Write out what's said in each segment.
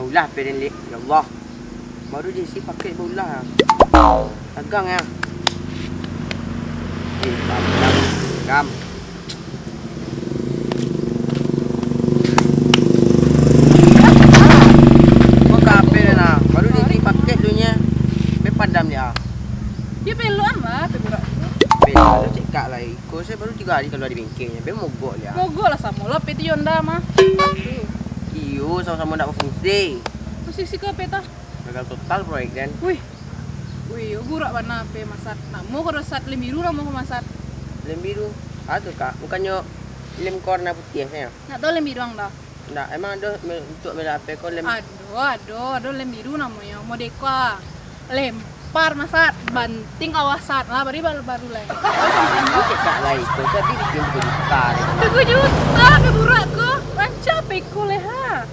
Baulah peren lek. Ya Allah. Baru dia isi paket baulah. Tegang ya. Gam. Kau kape na. Baru dia isi paket dunia. Be padam dia. Dia peluan lah, peluan. Bela tu cekak lah. Ikut saya baru 3 hari keluar di bengkelnya. Be mogok dia. Mogok lah sama lah, peti Honda mah. Iyo sama-sama nak berfungsi. Posisi ke peta? Gagal total proyek kan. Wih, burak mana pe masat. Nak mau kalau sat lem biru lah mau ke masat. Lem biru. Ada kak. Bukannya lem korna putih saya. Nak tahu lem biru ang dah. Nggak, emang ada untuk bela apa kau lem. Aduh, lem biru namanya. Mau deka. Lempar masat, banting kawasan lah, baru lah. Aku cekak lah itu. Tapi bikin berjuta. 3 juta ke burak ke? Ranca peko leha.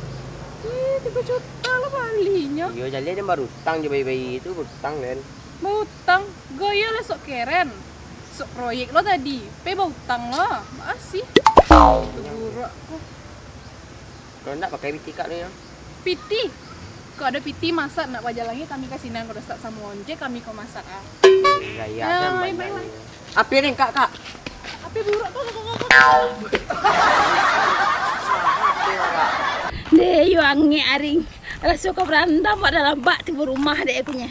3 juta lah balinya. Iyo jadi dia baru utang je bayi-bayi itu berutang kan. Mau utang, gaya lah sok keren. Sok proyek lo tadi, mau utang lo, masih. Burak kok. Kalau nak pakai biti kak ni ya. Piti. Kalau ada piti masak nak wajah lagi kami kasih nang kalau start sama onje kami kau masak ah. Gaya Ya, kan baik, banyak. baik. Apa ni kak? Apa burak kok? Deh, yo ange aring. Rasa kau berandam pada lambak tiba rumah deh punya.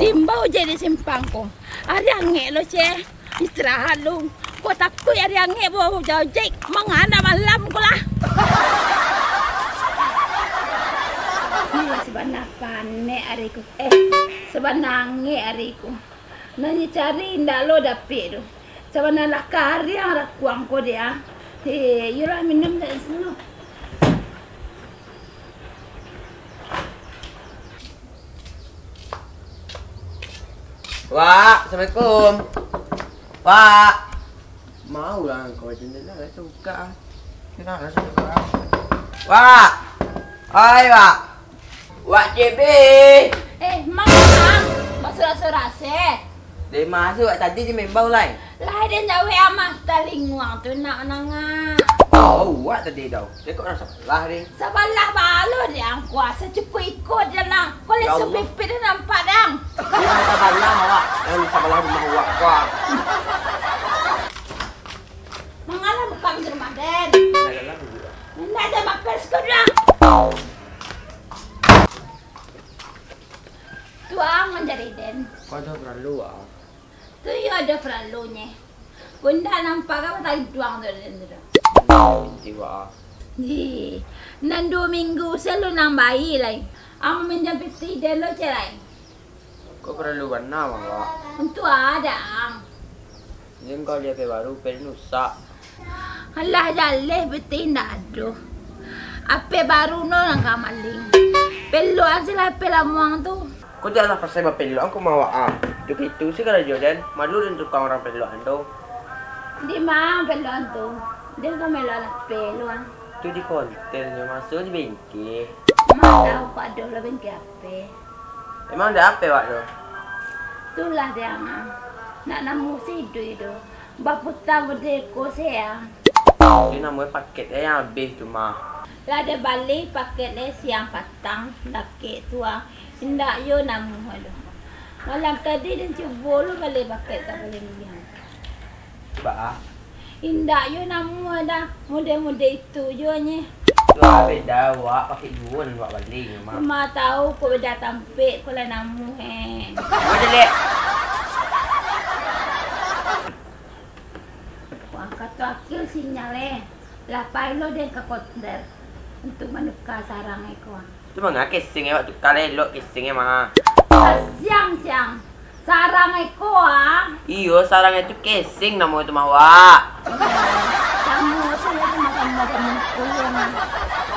Dimbau jadi simpang ko. Ari ange lo ce. Istirahat lu. Kau takut ari ange bawa jauh jek. Mangana malam ko lah. Sebenarnya panek ariku. Sebenarnya ariku. Nani cari ndak lo dapet tu. Sebenarnya lah karya rakuang ko dia. Yolah minum dari sini. Wak, Assalamualaikum. Wak. Mau lah kau jendela lah suka. Kena lah suka. Wak. Hai Wak. Wak JB. Mang, basura-sura se. Dia masuk tadi dia main bau lain. Lah dia jawe amah talinguang tu nak nanga. Oh, Wak tadi dah. Dia kok rasa lah dia. Sabalah balo dia ang kuasa cukup ikut je lah. Kau Ya lihat Allah. supir dia nampak dang. Jangan sabarlah Wak. Jangan sabarlah rumah Wak Wak. Mengalah bukan di rumah Den. Janganlah juga. Nak ada makan sekolah. Tuang menjadi Den. Kau dah perlu Wak. Tu yo ada perlunya. Bunda nampak apa tadi tuang tu Den tu. Nanti Wak. Ni, nan 2 minggu selalu nambahi lagi. Am minjam peti Den lo cerai. Kau perlu warna Wak. Untuk ada ang. Jadi kau lihat baru penusak. Alah jaleh peti ndak ada. Apa baru no nang kamaling. Pelu asila pela muang tu. Kau janganlah pasal berpeluang aku mau ah. Itu sih kalau Jordan malu dan tukang orang peluang tu. Di mana peluang tu? Dia kan melalui peluang. Tu di konten je masuk di bengkel. Mak tahu kau ada lah bengkel apa. Emang ada apa Wak tu? Itulah dia mah. Nak namu sidu itu. Baputa berdeko saya. Itu namanya paket yang habis tu mah. Lah ada balik paket le siang patang nakik tua. Indak yo namu aduh. Malam tadi dan cuba lu balik paket tak boleh lihat. Ba. Indak yo namu ada. Muda-muda itu yo nye. Tu beda Wak pakai dua dan Wak balik mah. Ma tahu ko beda tampik ko la namu he. Kau jelek. Wah kata akil sinyale. Lah pailo den ka konter. Untuk menukar sarang eko. Tu mah casing Wak tu kalau elok casing mah. Siang-siang. Sarang eko ah. Iyo sarang itu casing nama itu mah Wak. Kamu saya makan muku mah.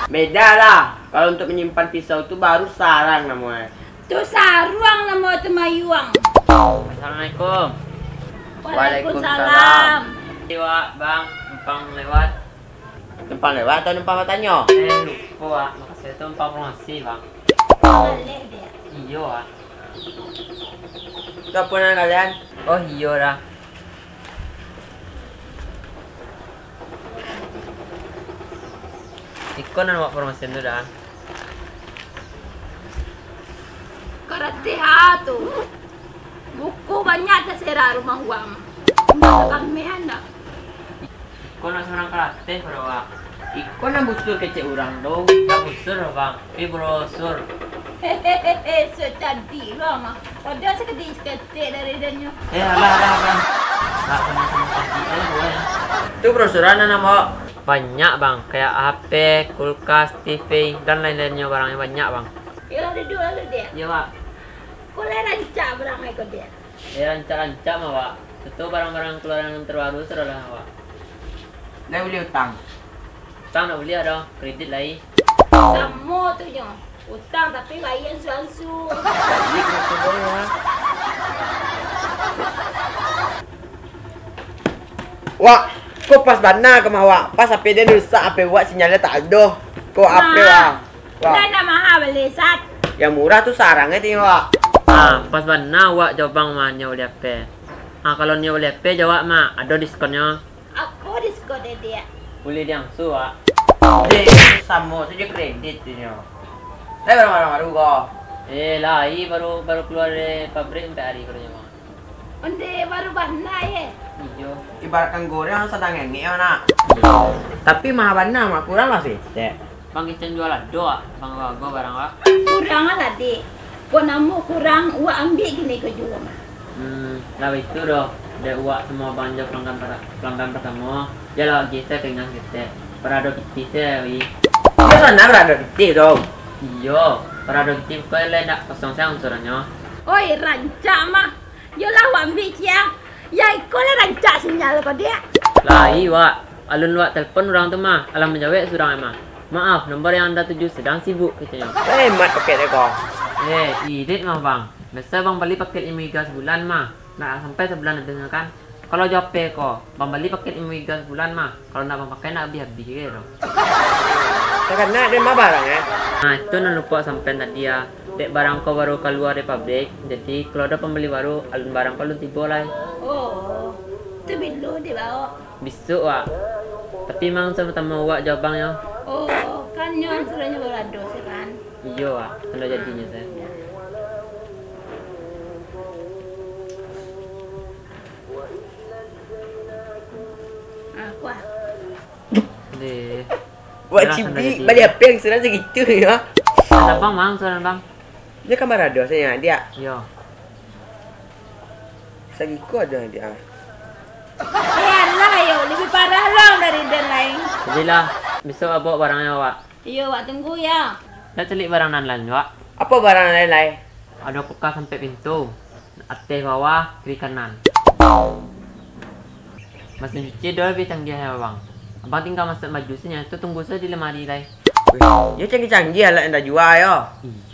Beda lah. Kalau untuk menyimpan pisau tu baru sarang namanya. Tu saruang nama tu mayuang. Assalamualaikum. Waalaikumsalam. Wak, bang, numpang lewat. Numpang lewat atau numpang bertanya? Lupa, Wak. Makasih itu numpang promosi, bang. Boleh dia. Iya, Wak. Itu apa nama kalian? Oh, iya dah. Ikonan Wak promosi itu dah. berarti tu. Buku banyak terserah rumah uang. Mata kami anda. Kau nak seorang karate bro wak. Iko na busur kecek orang dong. Tak busur bang. Brosur. Hehehe, so cantik lah mah. Padahal seketik dari dannya. Alah bang. Tak sama-sama cantik gue ya. Itu brosuran na mo. Banyak bang, kayak HP, kulkas, TV, dan lain-lainnya barangnya banyak bang. Ya duduk lalu dia. Iya pak. Kau rancak berang ikut dia. Ya rancak-rancak mah pak. Itu barang-barang keluaran yang terbaru sudah lah pak. Dah beli utang. Utang nak beli ada, kredit lagi. Sama tu je. Utang tapi bayar langsung. Beli brosur ya. Wak, kau pas bana ke mawak? Pas HP dia rusak, HP buat sinyalnya tak ada. Kau HP wak. Dah nak mahal beli sat. Yang murah tu sarangnya tengok. Pas mana wak jawab mah nyawa beli HP. Kalau nyawa beli HP jawab mah ada diskonnya. Aku diskon dia. Boleh diangsu wak. Deh, sama saja kredit tengok. Saya barang-barang baru kau. Lah, ini baru keluar dari pabrik sampai hari kerja bang. Onde baru bana ye. Iyo. Ibaratkan goreng sedang ngenge nak. Tapi mah bana mah kurang lah sih. Bang kita jualan doa, bang gua barang wak. Kurang lah dik. Kau namu kurang, uak ambil gini kau jual mah. Lah itu doh. Ada uak semua belanja pelanggan pertama. Dia lah kita dengan kita. Perado kita wi. Dia sana berada di sini dong. Iyo. Perado kita kau lain nak kosong sang suratnya. Oi rancak mah. Yolah uak ambil siang. Ya kau lah rancak sinyal kau dia. Lah wak. Alun wak telefon orang tu mah. Alam menjawab surang mah. Maaf, nomor yang anda tuju sedang sibuk katanya. Hemat paket dia kau. Irit mah bang. Biasa bang beli paket Amiga sebulan mah. Nak sampai sebulan ada kan. Kalau jawab kok, bang beli paket Amiga sebulan mah. Kalau nak bang pakai nak habis-habis gitu. Karena dia mah barang ya. Nah itu nak lupa sampai tadi ya. Dek barang kau baru keluar dari pabrik. Jadi kalau ada pembeli baru, alun barang kau lu tiba lah. Oh, tu bilu dia bawa. Besok wak. Tapi mang sama-sama wak jawabnya. Oh, kan nyon suruhnya berado sih kan. Iya wak, kalau jadinya saya. Aku ah. Deh. Buat cibi, balik apa yang sudah segitu ya. Ada bang, mang, soalan bang. Dia kan barado saya dia. Iya. Segiku ada dia. Lah yo, lebih parah lah dari dan lain. Jadilah, besok bawa barangnya wak. Yo, wak tunggu ya. Dah celik barang nan lain wak. Apa barang lain-lain? Ada kulkas sampai pintu. Atas bawah, kiri kanan. Mesin cuci dah lebih canggih ya bang. Abang tinggal masak baju sini, tu tunggu saja di lemari lah. Ya canggih-canggih lah yang dah jual ya.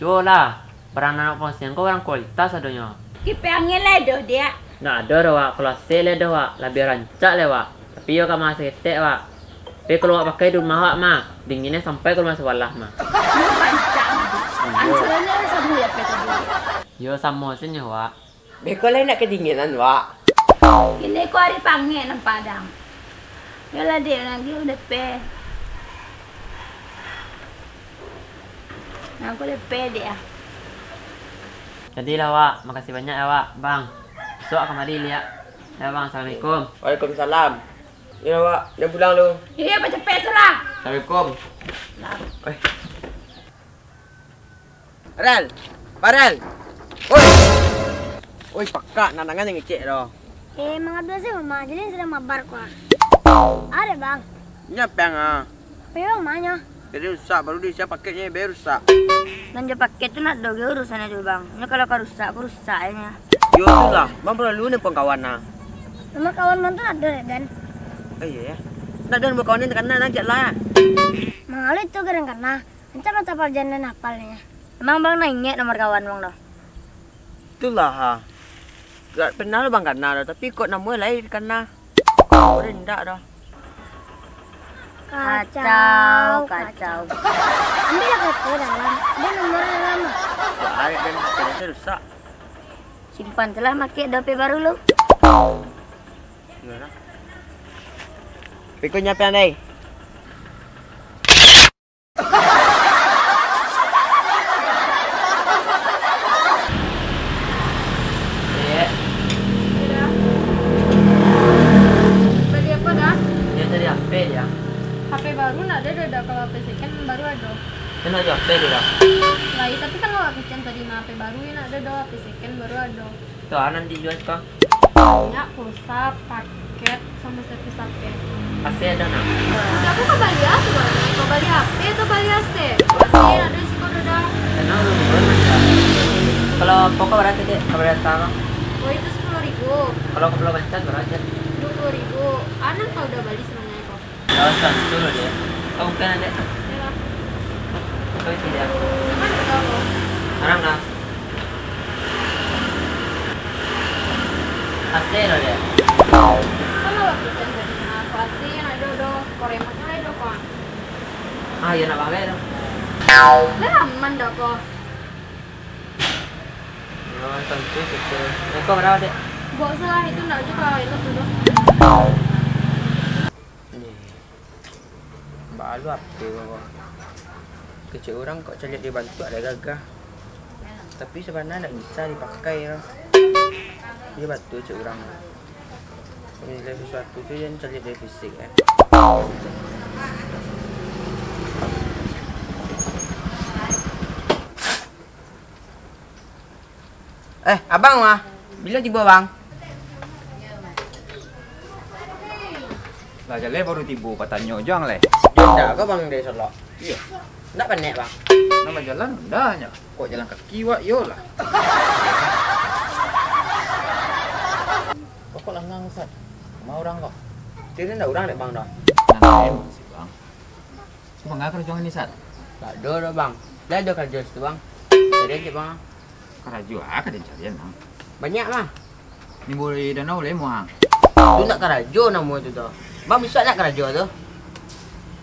Iyalah, barang anak pensiun kau barang kualitas adanya. Kipe angin lah doh dia. Nah ada dah wak, kalau sale dah wak, lebih rancak lah wak. Tapi yo kan masih ketek wak. Tapi kalau wak pakai di rumah wak mah, dinginnya sampai ke rumah sekolah mah. Yo rancak. Ansurannya sama ya peta dulu. Yo sama sini wak. Beko lain nak kedinginan wak. Ini kau hari panggil nang Padang. Yalah dia lagi udah pe. Aku udah pe dia. Jadilah wak, makasih banyak ya wak, bang. Besok kemari lihat. Ya bang, assalamualaikum. Waalaikumsalam. Ya wak, dia pulang lu. Iya baca pe salah. Assalamualaikum. Farel, Farel. Oi. Oi pakak nanangan yang ngecek dah. Mga belas sih mama, jadi sudah mabar kok. Ada bang, Nyapang ah. pero mana? Jadi rusak baru dia siap paketnya baru rusak. Belanja paket tuh nak doge urusannya tuh bang. Ini kalau rusak, rusaknya. Yo tu lah, bang perlu ni pun kawan nah. Nama kawan mantu ada dan. Oh iya ya. Nak dan berkawan ni karena nak lah. Mengalir itu keren karena. Encak mata perjalanan hafalnya. Emang bang nanya nomor kawan bang dah. Itulah ha. Tak pernah lu bang karena dah, tapi kok namanya lain karena. Kau rendah dah. Kacau, kacau. Ambil KTP dalam. Dia nomornya lama. Tak ada dan paketnya rusak. Simpan telah pakai dompet baru lu. Gimana? Pikun nyapa nih? second baru ada. Kena aja HP dia dah. Lah, tapi kan awak kecen tadi mah HP baru yang ada do, HP second baru ada. Tuh, nanti jual kau. Banyak pulsa, paket, sama servis HP. Pasti ada nak. Udah aku kembali AC mana? Kembali HP atau bali AC? Masih ada sih kau udah. Kenal lu belum? Kalau pokok berapa dek? Kalau datang. Oh itu 10.000. Kalau ke Pulau Bancat berapa? 20.000. Anak kau udah balik semuanya kok. Jauh dulu deh. Kau mungkin ada. Ya lah. Kau tidak. Mana udah kok? Orang dah. Pasti ada deh. Kalau waktu kecen tadi mah pasti yang ada do. Koremotnya ada kok. Ah, ya nak pakai dong. Lah aman dah kok. Oh, tentu itu. Kau berapa dek? Gak usah itu enggak juga itu tuh. Nih. Balu apa kok? Kecil orang kok cari dibantu ada gagah. Tapi sebenarnya tidak bisa dipakai ya. Dia bantu cik orang. Menilai sesuatu tu yang cari dari fisik ya. Abang mah, bila tiba bang? Lah jale baru tiba patanya jang le. Dah kau bang dari Solok. Iya. Nak panik bang? Nama jalan udahnya. Kok jalan kaki wak yo lah. Kok langang sat. Mau orang kok. Dia nak orang dek bang dah. Nanti sih bang. Cuma nggak kerja ini sat. Tak ada dah bang. Dah ada kerja situ bang. Jadi aja bang. Kerja ada carian bang. Banyak mah. Ni boleh danau le muang. Tu nak kerja nama tu tu. Bang besok nak kerja tu.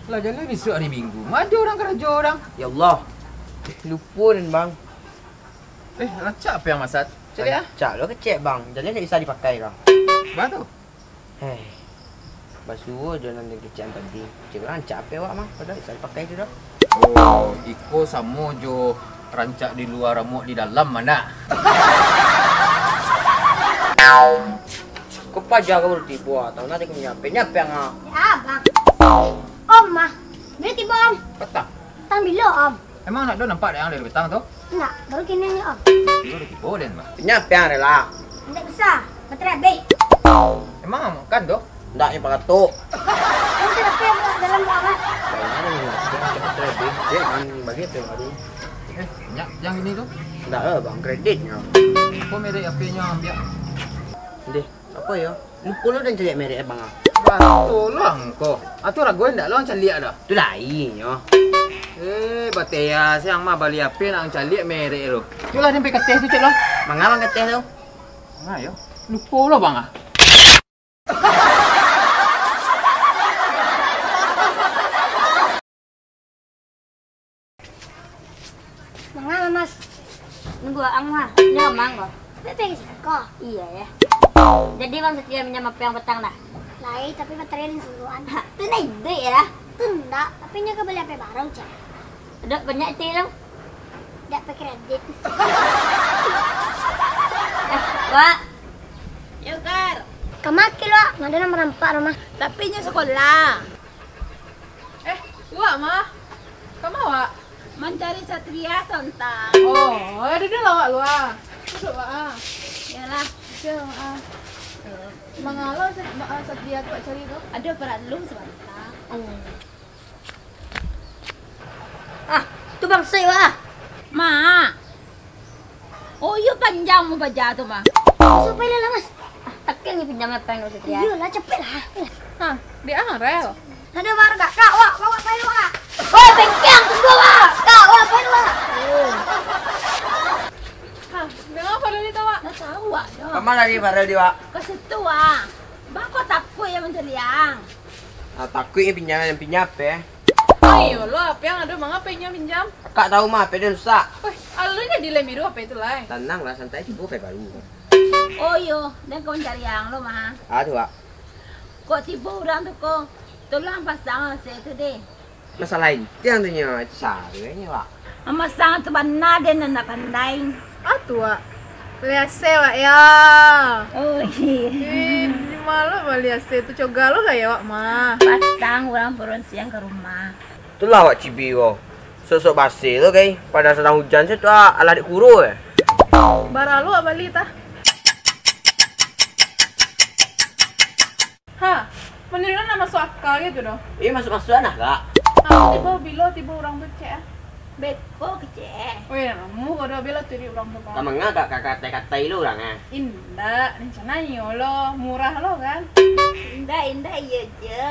Lah jalan besok hari Minggu. Ada orang kerja orang. Ya Allah. Lupa dan bang. Lacak apa yang masat? Cari ah. Cak lo kecek bang. Jadi tak bisa dipakai kah? Batu. Basuh je nanti kecek tadi. Cik orang cak apa awak mah? Pada bisa dipakai tu dah. Oh, iko samo jo rancak di luar remuk di dalam mana? Kau pajak kau baru tiba. Tahu nanti kau nyampe yang ah. Ya, Bang. Om mah. Bila tiba Om? Petang. Tang bila Om? Emang nak do nampak yang dari petang tu? Enggak, baru kini ni Om. Baru tiba den bah. Nyampe yang rela. Tidak bisa. Baterai baik. Emang kan tu? Tak yang pakai tu. Kamu tidak payah pula dalam Om. Kayaknya ni cepat trading. Dia kan bagi tu baru. Banyak yang ini tu. Tak lah bang kreditnya. Kau merek HP-nya ambil. Deh, apa ya? Lupa lo dan cari merek bang ah. Betul lah kau. Atu ragu ndak lo cari dah. Tu lainnya. Batea siang mah bali HP nak cari merek tu. Itulah dia pergi tes tu cek lo. Mangga bang keteh tu. Nah yo. Lupa lo bang ah. Mengapa Mas? Nunggu ang mah. Ini omang kok. Bebek kok. Iya ya. Jadi bang setia minjam apa yang petang dah. Lai, tapi baterai ini suluan. Itu na ide ya lah. Tidak, tapi nya kebeli HP baru cak. Ada banyak itu lo. Tidak pakai kredit. Wak. Yukar. Kamakil Wak, nggak ada nomor 4 rumah. Tapi nya sekolah. Wak mah. Kamu wak? Mencari satria sontang. Oh, ada dulu wak lu ah. Duduk wak ah. Yalah. Siapa ah? Mangalo Satria tu cari tu. Ada perlu sebentar. Tu bang saya Wak. Ma. Oh, iya panjang mau baca tu mah. Supaya lah Mas. Takkan ni pinjam apa yang satria. Iyalah cepet lah. Hah, dia rel. Ada warga. Kak Wak, bawa saya Wak. Woi, bengkang tunggu Wak. Kak Wak, saya Wak. Hah, dengan apa dari tu wak? Tak tahu Wak. Kamu lagi barel dia wak. Ke situ ah. Bako takut yang menceliang. Takut yang pinjam apa? Ayo lo, apa yang ada mangga pinjam? Kak tahu mah apa dia rusak. Wih, alunya di lemiru apa itu lah? Tenang lah, santai coba pakai baru. Oh yo, dan kau mencari yang lo mah. Tu wak. Kok tiba orang tu kau. Tolong pasang saya tu deh. Masalah itu yang tu nya caranya wak. Masang tu benar dia nak pandai. Tu wak. Liase wak ya. Oh iya. Malu mah liase tu coga lo gak ya wak mah? Patang orang turun siang ke rumah. Itulah wak cibi ko. Sosok basi tu kay. Pada sedang hujan situ ala dik kuru Bara lu balik tah. Ha, mendingan nama masuk akal gitu dong. Iya masuk-masuk anak kak. Tiba bilo tiba orang tuh cek. Beko kecil. Oh iya, kamu kalau bila tuh di orang tuh. Kamangga kak kata lu orang Indah, rencananya lo murah lo kan. Indah iya je.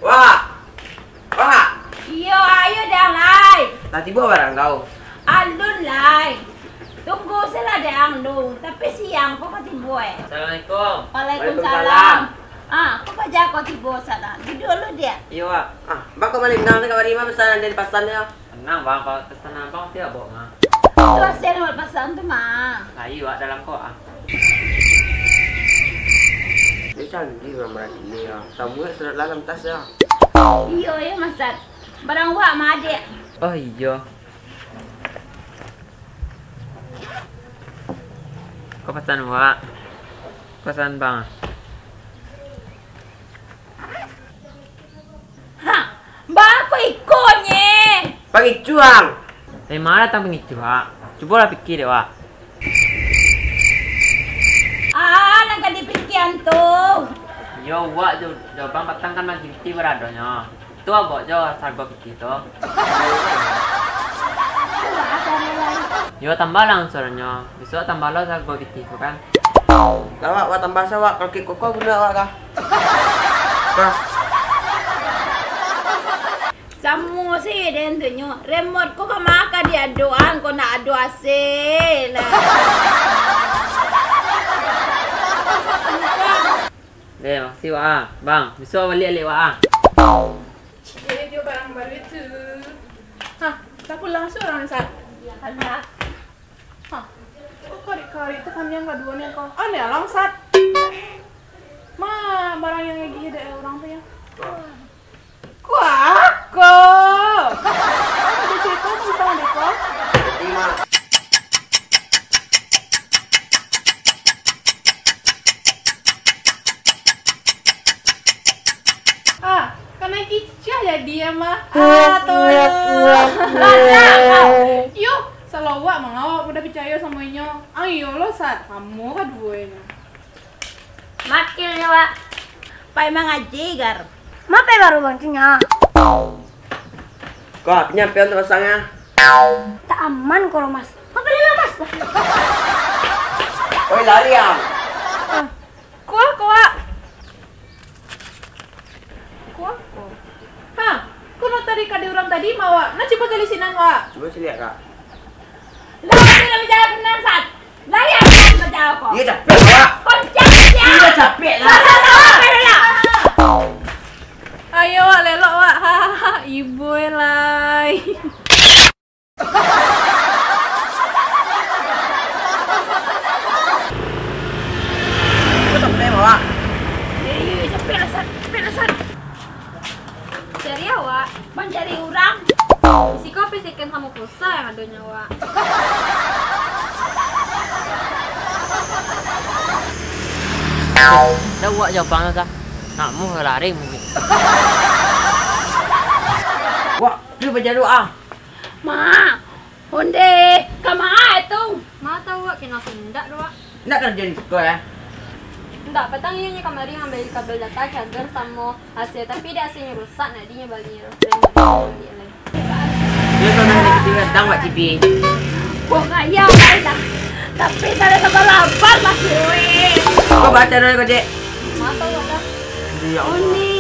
Wah. Iyo ayo dah lai. Tadi bawa barang kau. Alun lai. Tunggu sila deh dong. Tapi siang kok kati boy. Assalamualaikum. Waalaikumsalam. Kok kerja kau tiba sana? Duduk dulu dia. Iya, Wak. Bak kau balik nang kau terima pesanan dari pasannya. Tenang, Bang. Kalau pesan Bang tidak bawa, mah. Itu hasil nomor pasan tu mah. Kayu, Wak, dalam kok. Dia canggih orang ini ya. Tamu sudah dalam tas ya. Iyo ya masat. Barang wak mah adik. Oh iya. Kau pesan, Wak? Pesan, Bang. Mbak aku ikutnya. Pagi cuang. Dari mana datang pengicu, Wak? Coba lah pikir deh, Wak. Nangka dipikiran tuh. Yo, Wak, Bang petang kan lagi biti beradonya. Itu abok jo, sargo pikir tuh. Yo, tambah langsornya. Besok tambah lo sargo biti tuh kan. Wak tambah sawak kaki koko guna wak kah? Kah? Samu sih den tunyo. Remote ko kamaka dia doan ko na ado asil. Deh, makasih, Wak. Bang, besok balik Wak. Jadi dia barang baru itu. Hah, tak pulang seorang saat. Anak. Hah, kok kari-kari itu kan yang kedua nih kok. Aneh langsat. Ma, barang yang kayak gini deh orang tuh ya. Kuah, kok. Kamu di situ bisa deh kok. Terima. Karena kicah ya dia mah. Yuk, selawak mengawak udah percaya semuanya. Ayo lo saat kamu keduanya. Makilnya Wak. Pai mengaji gar. Mape baru bangcinya. Kau penyampai untuk pasangnya. Tak aman kalau mas. Mape dulu mas. Oi lari ya. Kuah. Hah, kuno tadi kadi orang tadi mawa. Nah coba kali sinang wa. Coba sih lihat kak. Lah tidak bicara benar saat. Lah ya kan berjawab kok. Iya capek wak. Koncak ya. Iya capek lah. Ayo wak lelok wak. Hahaha, ibu elai. Coba capek wak. Iya, capek lah saat. Cari ya wak. Bang cari orang. Si kopi sikan sama pulsa yang adanya wak. Dah Wak jawabannya sah. Nak mu lari mu. Wak, dia baca doa. Ma, honde, kemana itu? Ma tahu wak kena sendak doa. Nak kerja di sekolah ya? Enggak, petang ini kemarin ngambil kabel data charger sama AC, tapi dia AC-nya rusak, nah dia balinya Dia sama yang kecil datang wak cipi. Wah kaya lah. Tapi tak ada tambah lapar masih weh. Kau baca dulu kau cek. Ma tahu ada. Ya Allah. Oni,